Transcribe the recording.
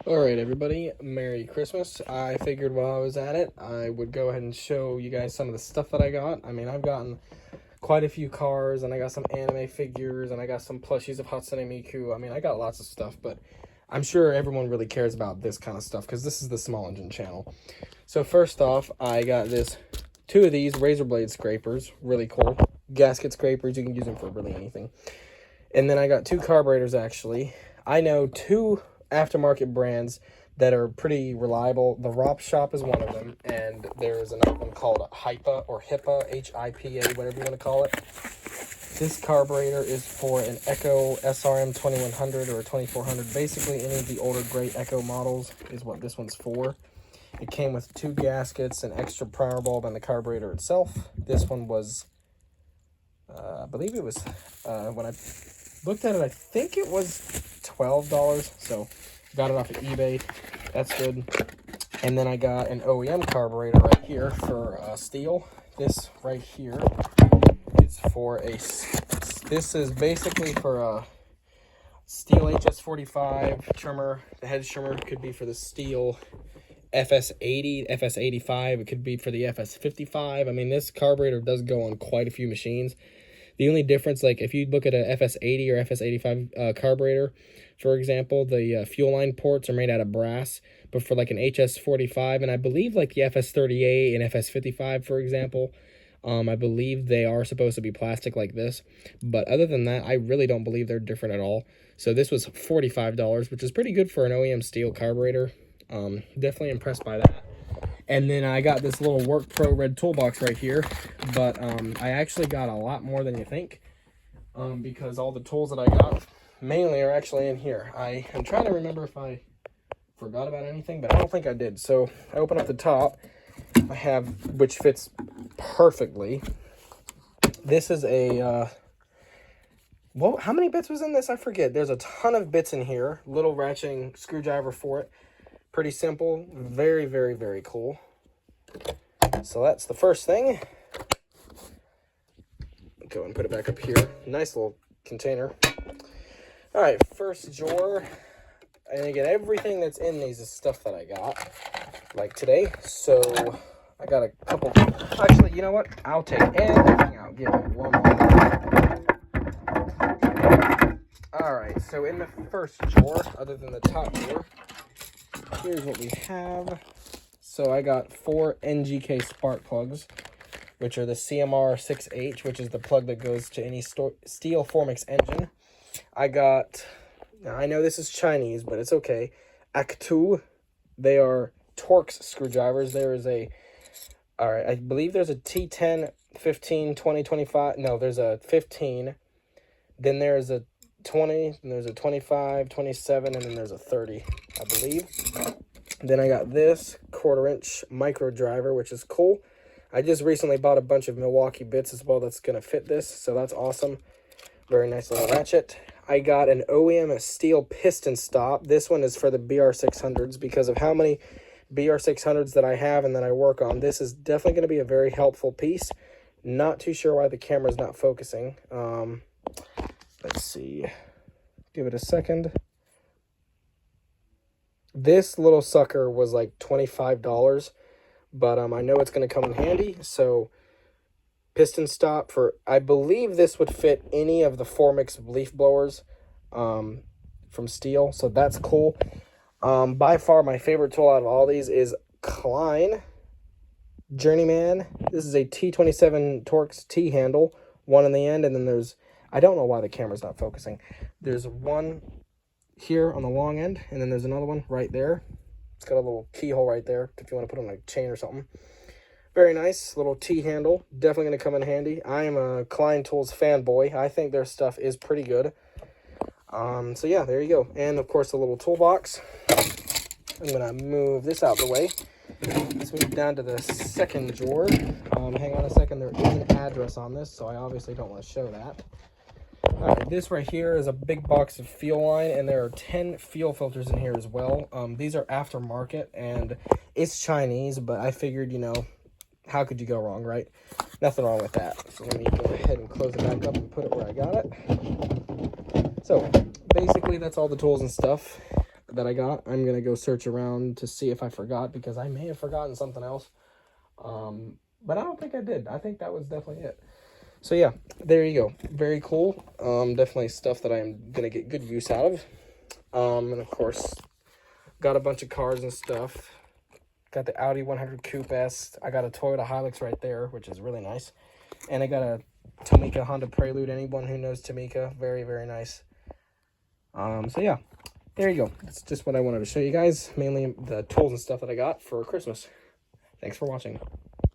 Alright everybody, Merry Christmas. I figured while I was at it, I would go ahead and show you guys some of the stuff that I got. I mean, I've gotten quite a few cars, and I got some anime figures, and I got some plushies of Hatsune Miku. I mean, I got lots of stuff, but I'm sure everyone really cares about this kind of stuff, because this is the Small Engine channel. So first off, I got two of these razor blade scrapers, really cool. Gasket scrapers, you can use them for really anything. And then I got two carburetors, actually. I know two aftermarket brands that are pretty reliable. The Rop Shop is one of them, and there's another one called HIPA or HIPA, H-I-P-A, whatever you want to call it. This carburetor is for an Echo SRM 2100 or 2400. Basically, any of the older great Echo models is what this one's for. It came with two gaskets, an extra primer bulb, and the carburetor itself. This one was, I believe it was, when I looked at it, I think it was $12, so got it off of eBay. That's good. And then I got an OEM carburetor right here for steel. This right here is for this is basically for a steel HS45 trimmer. The head trimmer could be for the steel FS80, FS85. It could be for the FS55. I mean, this carburetor does go on quite a few machines. The only difference, like if you look at a FS80 or FS85 carburetor, for example, the fuel line ports are made out of brass, but for like an HS45, and I believe like the FS38 and FS55, for example, I believe they are supposed to be plastic like this. But other than that, I really don't believe they're different at all. So this was $45, which is pretty good for an OEM steel carburetor. Definitely impressed by that. And then I got this little Work Pro red toolbox right here, but I actually got a lot more than you think, because all the tools that I got mainly are actually in here. I am trying to remember if I forgot about anything, but I don't think I did. So I open up the top. I have, which fits perfectly. This is a, well, how many bits was in this? I forget. There's a ton of bits in here. Little ratcheting screwdriver for it. Pretty simple, very, very, very cool. So that's the first thing. Go and put it back up here. Nice little container. All right, first drawer. And again, everything that's in these is stuff that I got, like today. So I got a couple. Actually, you know what? I'll take everything out. Give me one moment. All right, so in the first drawer, other than the top drawer, here's what we have. So I got 4 NGK spark plugs, which are the CMR6H, which is the plug that goes to any steel Formix engine. I got, now I know this is Chinese, but it's okay, Actu. They are Torx screwdrivers. There is a, all right, I believe there's a T10, 15, 20, 25. No, there's a 15. Then there's a 20, and there's a 25, 27, and then there's a 30, I believe. Then I got this 1/4-inch micro driver, which is cool. I just recently bought a bunch of Milwaukee bits as well that's going to fit this, so that's awesome. Very nice little ratchet. I got an OEM steel piston stop. This one is for the BR600s because of how many BR600s that I have and that I work on. This is definitely going to be a very helpful piece. Not too sure why the camera's not focusing. Let's see. Give it a second. This little sucker was like $25, but I know it's going to come in handy. So piston stop for, I believe this would fit any of the Formix leaf blowers from steel. So that's cool. By far my favorite tool out of all these is Klein Journeyman. This is a T27 Torx T-handle, one on the end, and then there's, I don't know why the camera's not focusing. There's one here on the long end, and then there's another one right there. It's got a little keyhole right there if you want to put on a chain or something. Very nice little T-handle. Definitely going to come in handy. I am a Klein Tools fanboy. I think their stuff is pretty good. So yeah, there you go. And of course the little toolbox. I'm going to move this out the way. Let's move down to the second drawer. Hang on a second. There is an address on this, so I obviously don't want to show that. All right, this right here is a big box of fuel line, and there are 10 fuel filters in here as well. These are aftermarket, and it's Chinese, but I figured, you know, how could you go wrong, right? Nothing wrong with that. So let me go ahead and close it back up and put it where I got it. So basically, that's all the tools and stuff. that I got. I'm going to go search around to see if I forgot, because I may have forgotten something else. But I don't think I did. I think that was definitely it. So yeah, there you go. Very cool. Definitely stuff that I'm going to get good use out of. And of course, got a bunch of cars and stuff. Got the Audi 100 Coupe S. I got a Toyota Hilux right there, which is really nice. And I got a Tomica Honda Prelude. Anyone who knows Tomica, very, very nice. So yeah, there you go. That's just what I wanted to show you guys. Mainly the tools and stuff that I got for Christmas. Thanks for watching.